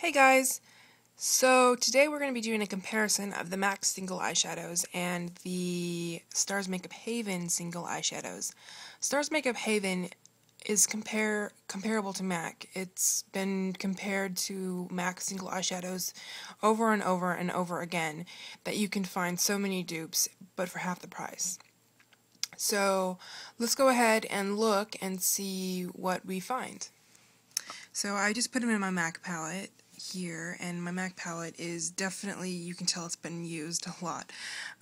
Hey guys! So today we're going to be doing a comparison of the MAC single eyeshadows and the Stars Makeup Haven single eyeshadows. Stars Makeup Haven is comparable to MAC. It's been compared to MAC single eyeshadows over and over and over again that you can find so many dupes but for half the price. So let's go ahead and look and see what we find. So I just put them in my MAC palette here, and my MAC palette is definitely, you can tell it's been used a lot.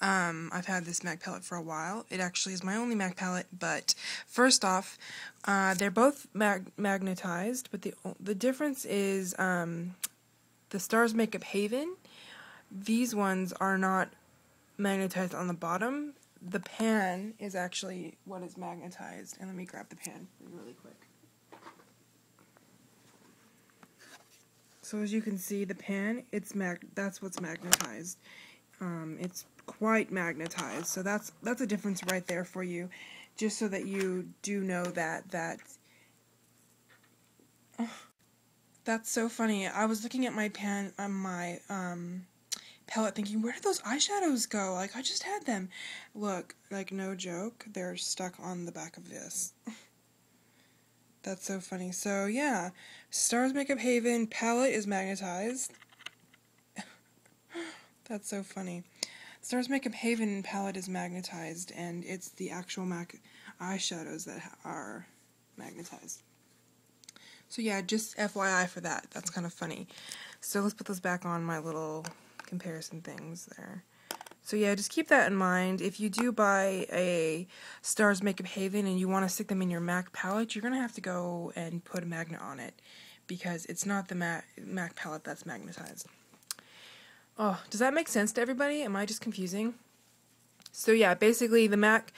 I've had this MAC palette for a while. It actually is my only MAC palette, but first off, they're both magnetized, but the difference is the Stars Makeup Haven, these ones are not magnetized on the bottom. The pan is actually what is magnetized, and let me grab the pan really quick. So as you can see, the pan, that's what's magnetized. It's quite magnetized, so that's a difference right there for you, just so that you do know that. Oh, that's so funny. I was looking at my pan on my palette thinking, where did those eyeshadows go? Like, I just had them. Look, like, no joke, they're stuck on the back of this. That's so funny. So yeah, Stars Makeup Haven palette is magnetized. That's so funny. Stars Makeup Haven palette is magnetized, and it's the actual MAC eyeshadows that are magnetized. So yeah, just FYI for that. That's kind of funny. So let's put those back on my little comparison things there. So yeah, just keep that in mind. If you do buy a Stars Makeup Haven and you want to stick them in your MAC palette, you're going to have to go and put a magnet on it, because it's not the MAC palette that's magnetized. Oh, does that make sense to everybody? Am I just confusing? So yeah, basically the MAC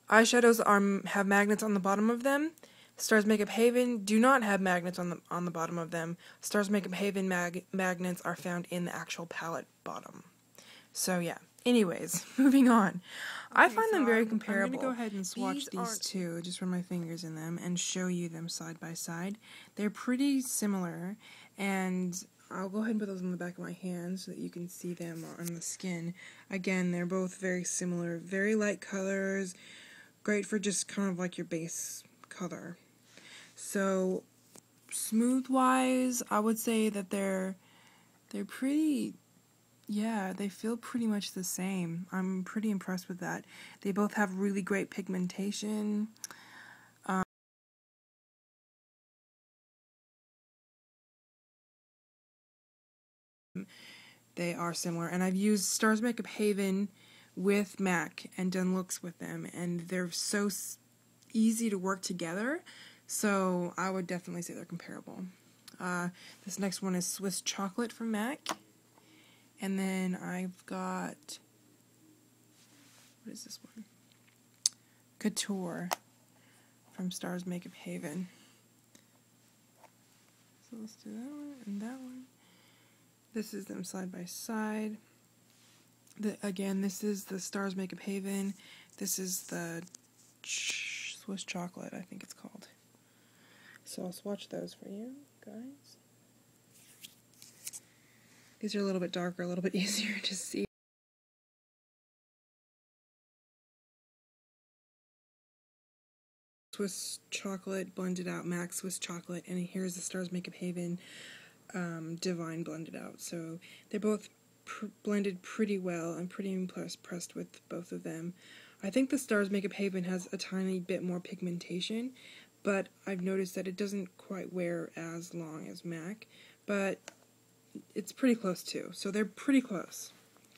eyeshadows have magnets on the bottom of them. Stars Makeup Haven do not have magnets on the bottom of them. Stars Makeup Haven magnets are found in the actual palette bottom. So yeah, anyways, moving on. I find them very comparable. I'm going to go ahead and swatch these two, just run my fingers in them, and show you them side by side. They're pretty similar, and I'll go ahead and put those on the back of my hand so that you can see them on the skin. Again, they're both very similar, very light colors, great for just kind of like your base color. So, smooth-wise, I would say that they're pretty... Yeah, they feel pretty much the same. I'm pretty impressed with that. They both have really great pigmentation. They are similar, and I've used Stars Makeup Haven with MAC and done looks with them, and they're so easy to work together, so I would definitely say they're comparable. This next one is Swiss Chocolate from MAC. And then I've got, what is this one? Couture from Stars Makeup Haven. So let's do that one and that one. This is them side by side. Again, this is the Stars Makeup Haven. This is the Swiss Chocolate, I think it's called. So I'll swatch those for you guys. These are a little bit darker, a little bit easier to see. Swiss Chocolate blended out, MAC Swiss Chocolate, and here's the Stars Makeup Haven Divine blended out. So they're both blended pretty well. I'm pretty impressed with both of them. I think the Stars Makeup Haven has a tiny bit more pigmentation, but I've noticed that it doesn't quite wear as long as MAC, but it's pretty close too. So they're pretty close,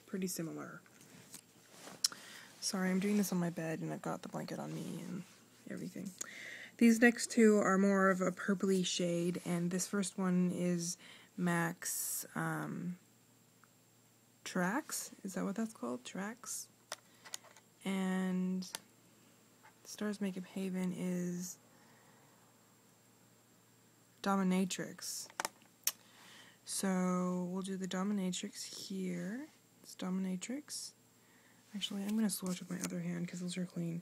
pretty similar. Sorry, I'm doing this on my bed and I've got the blanket on me and everything. These next two are more of a purpley shade, and this first one is MAC's Trax. Is that what that's called? Trax. And Stars Makeup Haven is Dominatrix. So we'll do the Dominatrix here. It's Dominatrix. Actually, I'm going to swatch with my other hand because those are clean.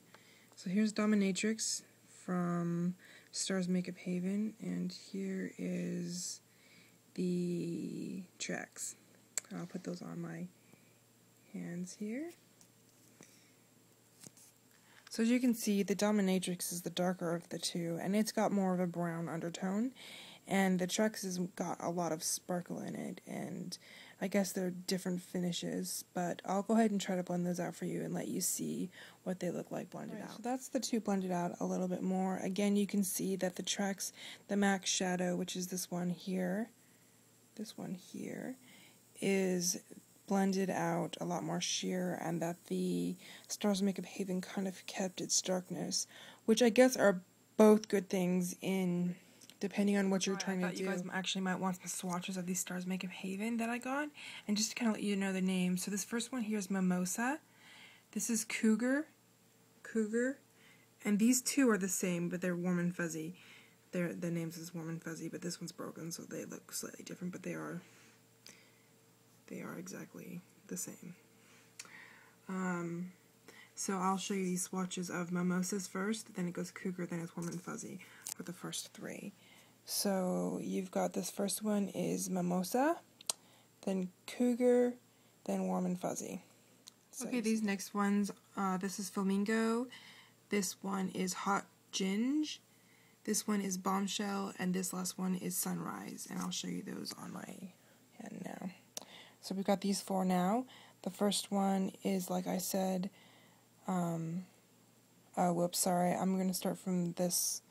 So here's Dominatrix from Stars Makeup Haven, and here is the tracks. I'll put those on my hands here. So as you can see, the Dominatrix is the darker of the two, and it's got more of a brown undertone, and the Trex has got a lot of sparkle in it, and I guess they're different finishes, but I'll go ahead and try to blend those out for you and let you see what they look like blended out. So that's the two blended out a little bit more. Again, you can see that the Trex, the MAC Shadow, which is this one here, is blended out a lot more sheer, and that the Stars Makeup Haven kind of kept its darkness, which I guess are both good things in depending on what you're trying to do. You guys actually might want some swatches of these Stars Makeup Haven that I got, and just to kind of let you know the names. So this first one here is Mimosa, this is Cougar, and these two are the same, but they're Warm and Fuzzy. The names is Warm and Fuzzy, but this one's broken, so they look slightly different, but they are exactly the same. So I'll show you these swatches of Mimosas first, then it goes Cougar, then it's Warm and Fuzzy for the first three. So you've got this first one is Mimosa, then Cougar, then Warm and Fuzzy. So okay, these next ones, this is Flamingo, this one is Hot Ginge, this one is Bombshell, and this last one is Sunrise, and I'll show you those on my hand now. So we've got these four now. The first one is, like I said, I'm going to start from this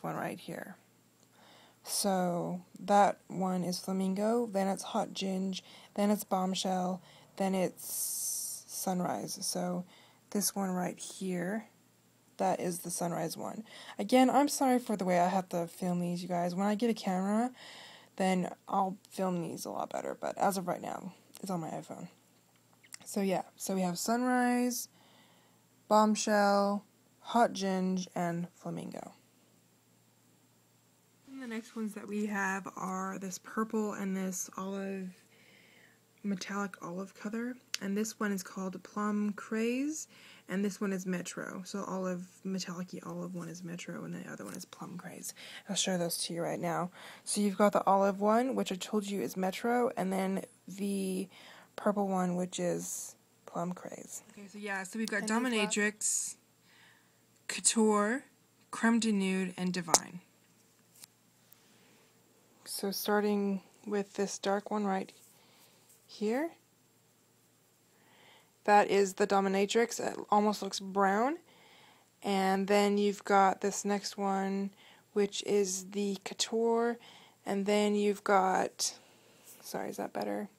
one right here. So that one is Flamingo, then it's Hot Ginge, then it's Bombshell, then it's Sunrise. So this one right here, that is the Sunrise one. Again, I'm sorry for the way I have to film these, you guys. When I get a camera, then I'll film these a lot better, but as of right now, it's on my iPhone. So yeah, so we have Sunrise, Bombshell, Hot Ginge, and Flamingo. And the next ones that we have are this purple and this olive, metallic olive color, and this one is called Plum Craze, and this one is Metro. So olive, metallic-y olive one is Metro, and the other one is Plum Craze. I'll show those to you right now. So you've got the olive one, which I told you is Metro, and then the purple one, which is Plum Craze. Okay, so yeah, so we've got Dominatrix, Couture, Creme de Nude, and Divine. So starting with this dark one right here, that is the Dominatrix. It almost looks brown. And then you've got this next one, which is the Couture, and then you've got, sorry, is that better?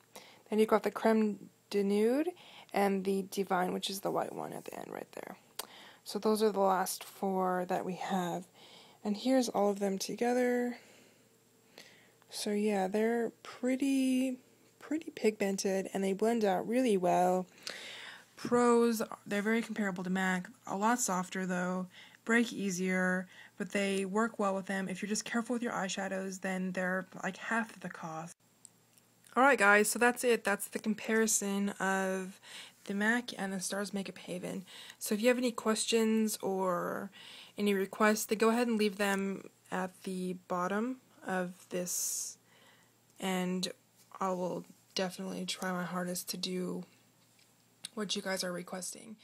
Then you've got the Creme de Nude and the Divine, which is the white one at the end right there. So those are the last four that we have. And here's all of them together. So yeah, they're pretty pigmented, and they blend out really well. Pros, they're very comparable to MAC, a lot softer though, break easier, but they work well with them. If you're just careful with your eyeshadows, then they're like half the cost. Alright guys, so that's it. That's the comparison of the MAC and the Stars Makeup Haven. So if you have any questions or any requests, then go ahead and leave them at the bottom of this, and I will definitely try my hardest to do what you guys are requesting.